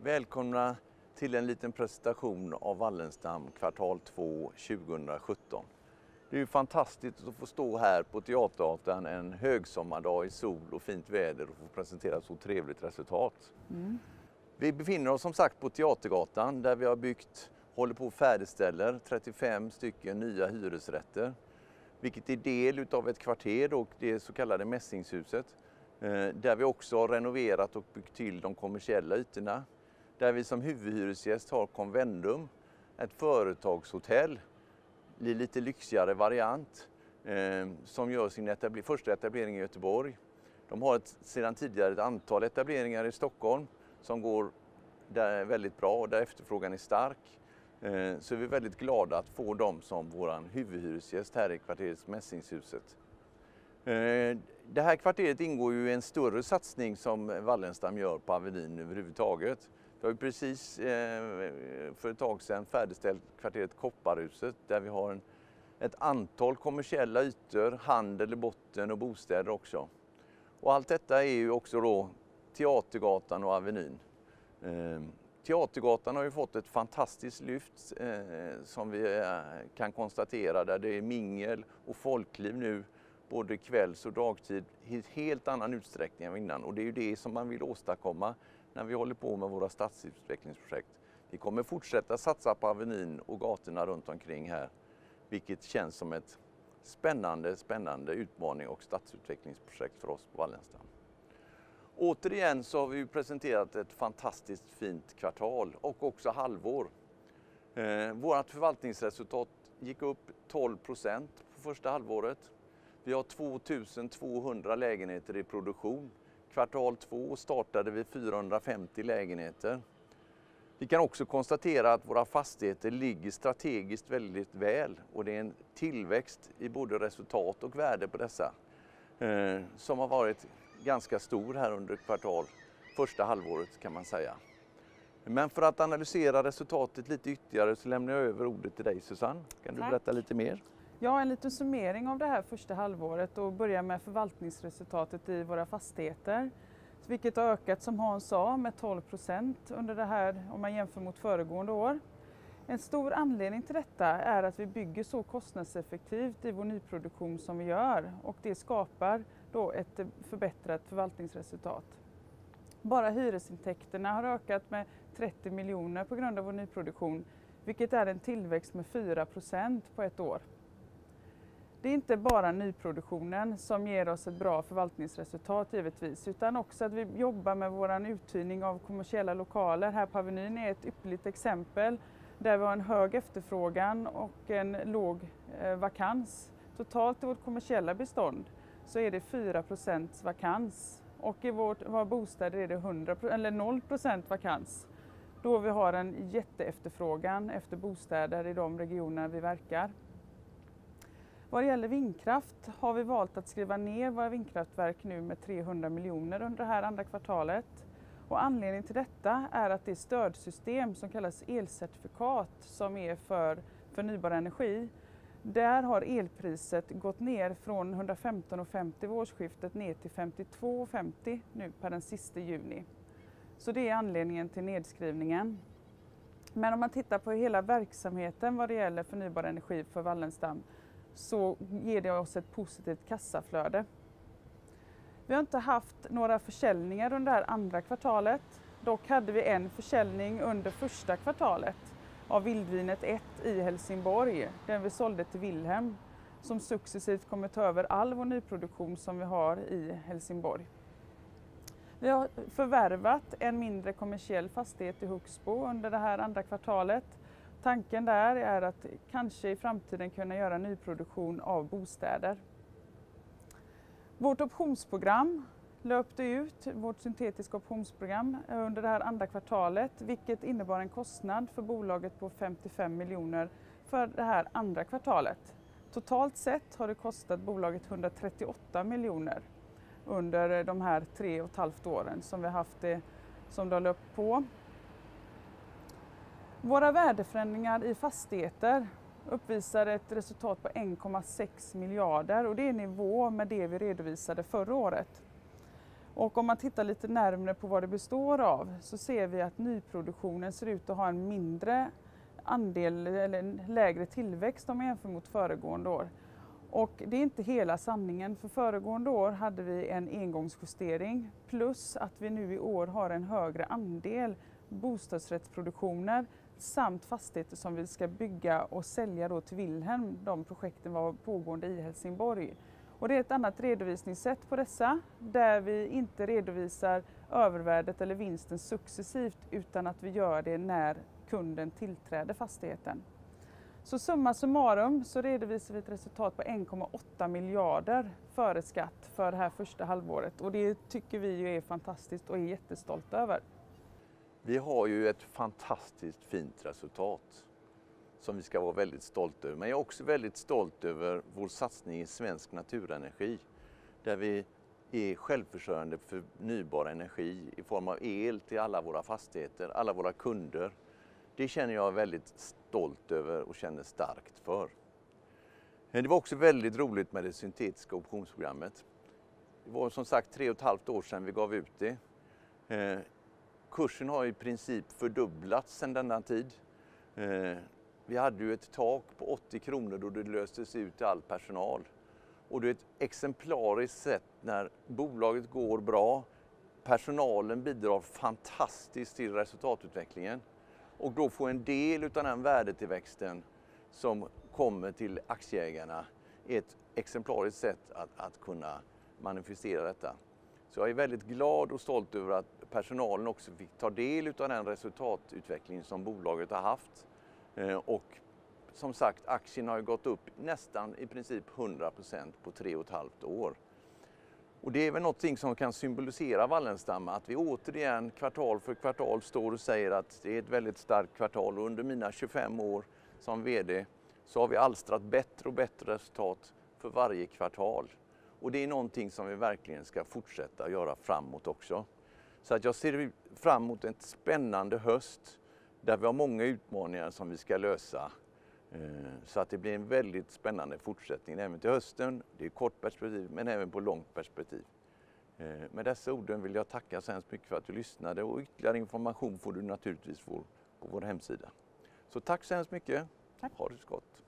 Välkomna till en liten presentation av Wallenstam kvartal 2 2017. Det är ju fantastiskt att få stå här på Teatergatan en högsommardag i sol och fint väder och få presentera så trevligt resultat. Vi befinner oss som sagt på Teatergatan där vi har håller på att färdigställer 35 stycken nya hyresrätter. Vilket är del utav ett kvarter och det så kallade Mässingshuset. Där vi också har renoverat och byggt till de kommersiella ytorna. Där vi som huvudhyresgäst har Convendum, ett företagshotell, lite lyxigare variant, som gör sin första etablering i Göteborg. De har sedan tidigare ett antal etableringar i Stockholm som går där väldigt bra och där efterfrågan är stark. Så vi är väldigt glada att få dem som vår huvudhyresgäst här i kvarteret Mässingshuset. Det här kvarteret ingår ju i en större satsning som Wallenstam gör på Avenyn överhuvudtaget. Vi har ju precis för ett tag sedan färdigställt kvarteret Kopparhuset där vi har ett antal kommersiella ytor, handel i botten och bostäder också. Och allt detta är ju också då Teatergatan och Avenyn. Teatergatan har ju fått ett fantastiskt lyft som vi kan konstatera där det är mingel och folkliv nu både kvälls- och dagtid i helt annan utsträckning än innan. Och det är ju det som man vill åstadkomma när vi håller på med våra stadsutvecklingsprojekt. Vi kommer fortsätta satsa på Avenyn och gatorna runt omkring här. Vilket känns som ett spännande utmaning och stadsutvecklingsprojekt för oss på Wallenstam. Återigen så har vi presenterat ett fantastiskt fint kvartal och också halvår. Vårt förvaltningsresultat gick upp 12% på första halvåret. Vi har 2200 lägenheter i produktion. Kvartal 2 startade vi 450 lägenheter. Vi kan också konstatera att våra fastigheter ligger strategiskt väldigt väl och det är en tillväxt i både resultat och värde på dessa som har varit ganska stor här under första halvåret kan man säga. Men för att analysera resultatet lite ytterligare så lämnar jag över ordet till dig Susanne. Kan du berätta lite mer? Ja, en liten summering av det här första halvåret och börja med förvaltningsresultatet i våra fastigheter. Vilket har ökat som Hans sa med 12% under det här om man jämför mot föregående år. En stor anledning till detta är att vi bygger så kostnadseffektivt i vår nyproduktion som vi gör och det skapar då ett förbättrat förvaltningsresultat. Bara hyresintäkterna har ökat med 30 miljoner på grund av vår nyproduktion, vilket är en tillväxt med 4% på ett år. Det är inte bara nyproduktionen som ger oss ett bra förvaltningsresultat givetvis, utan också att vi jobbar med vår uthyrning av kommersiella lokaler. Här på Avenyn är ett ypperligt exempel där vi har en hög efterfrågan och en låg vakans. Totalt i vårt kommersiella bestånd så är det 4% vakans och i våra bostäder är det 0% vakans. Då vi har en jätteefterfrågan efter bostäder i de regioner vi verkar. Vad det gäller vindkraft har vi valt att skriva ner våra vindkraftverk nu med 300 miljoner under det här andra kvartalet. Och anledningen till detta är att det stödsystem som kallas elcertifikat som är för förnybar energi, där har elpriset gått ner från 115,50 vid årsskiftet ner till 52,50 nu per den sista juni. Så det är anledningen till nedskrivningen. Men om man tittar på hela verksamheten vad det gäller förnybar energi för Wallenstam så ger det oss ett positivt kassaflöde. Vi har inte haft några försäljningar under det här andra kvartalet. Dock hade vi en försäljning under första kvartalet av Vildvinet 1 i Helsingborg. Den vi sålde till Wilhelm som successivt kommer ta över all vår nyproduktion som vi har i Helsingborg. Vi har förvärvat en mindre kommersiell fastighet i Huxbo under det här andra kvartalet. Tanken där är att kanske i framtiden kunna göra nyproduktion av bostäder. Vårt optionsprogram löpte ut, vårt syntetiska optionsprogram under det här andra kvartalet, vilket innebar en kostnad för bolaget på 55 miljoner för det här andra kvartalet. Totalt sett har det kostat bolaget 138 miljoner under de här 3,5 åren som vi haft det som det har löpt på. Våra värdeförändringar i fastigheter uppvisar ett resultat på 1,6 miljarder och det är i nivå med det vi redovisade förra året. Och om man tittar lite närmare på vad det består av så ser vi att nyproduktionen ser ut att ha en mindre andel eller en lägre tillväxt om man jämför mot föregående år. Och det är inte hela sanningen, för föregående år hade vi en engångsjustering plus att vi nu i år har en högre andel bostadsrättsproduktioner samt fastigheter som vi ska bygga och sälja då till Wilhelm. De projekten var pågående i Helsingborg. Och det är ett annat redovisningssätt på dessa där vi inte redovisar övervärdet eller vinsten successivt utan att vi gör det när kunden tillträder fastigheten. Så summa summarum så redovisar vi ett resultat på 1,8 miljarder före skatt för det här första halvåret och det tycker vi ju är fantastiskt och är jättestolta över. Vi har ju ett fantastiskt fint resultat som vi ska vara väldigt stolta över. Men jag är också väldigt stolt över vår satsning i svensk naturenergi där vi är självförsörjande för förnybar energi i form av el till alla våra fastigheter, alla våra kunder. Det känner jag väldigt stolt över och känner starkt för. Det var också väldigt roligt med det syntetiska optionsprogrammet. Det var som sagt 3,5 år sedan vi gav ut det. Kursen har i princip fördubblats sedan denna tid. Vi hade ju ett tak på 80 kronor då det löstes ut till all personal. Och det är ett exemplariskt sätt när bolaget går bra. Personalen bidrar fantastiskt till resultatutvecklingen. Och då få en del av den värdetillväxten som kommer till aktieägarna är ett exemplariskt sätt att kunna manifestera detta. Så jag är väldigt glad och stolt över att personalen också fick ta del av den resultatutveckling som bolaget har haft. Och som sagt, aktien har ju gått upp nästan i princip 100% på 3,5 år. Och det är väl någonting som kan symbolisera Wallenstam, att vi återigen kvartal för kvartal står och säger att det är ett väldigt starkt kvartal och under mina 25 år som vd så har vi alstrat bättre och bättre resultat för varje kvartal. Och det är någonting som vi verkligen ska fortsätta göra framåt också. Så att jag ser fram emot en spännande höst där vi har många utmaningar som vi ska lösa. Så att det blir en väldigt spännande fortsättning även till hösten. Det är kort perspektiv men även på långt perspektiv. Med dessa orden vill jag tacka så hemskt mycket för att du lyssnade och ytterligare information får du naturligtvis på vår hemsida. Så tack så hemskt mycket. Tack. Ha det så gott.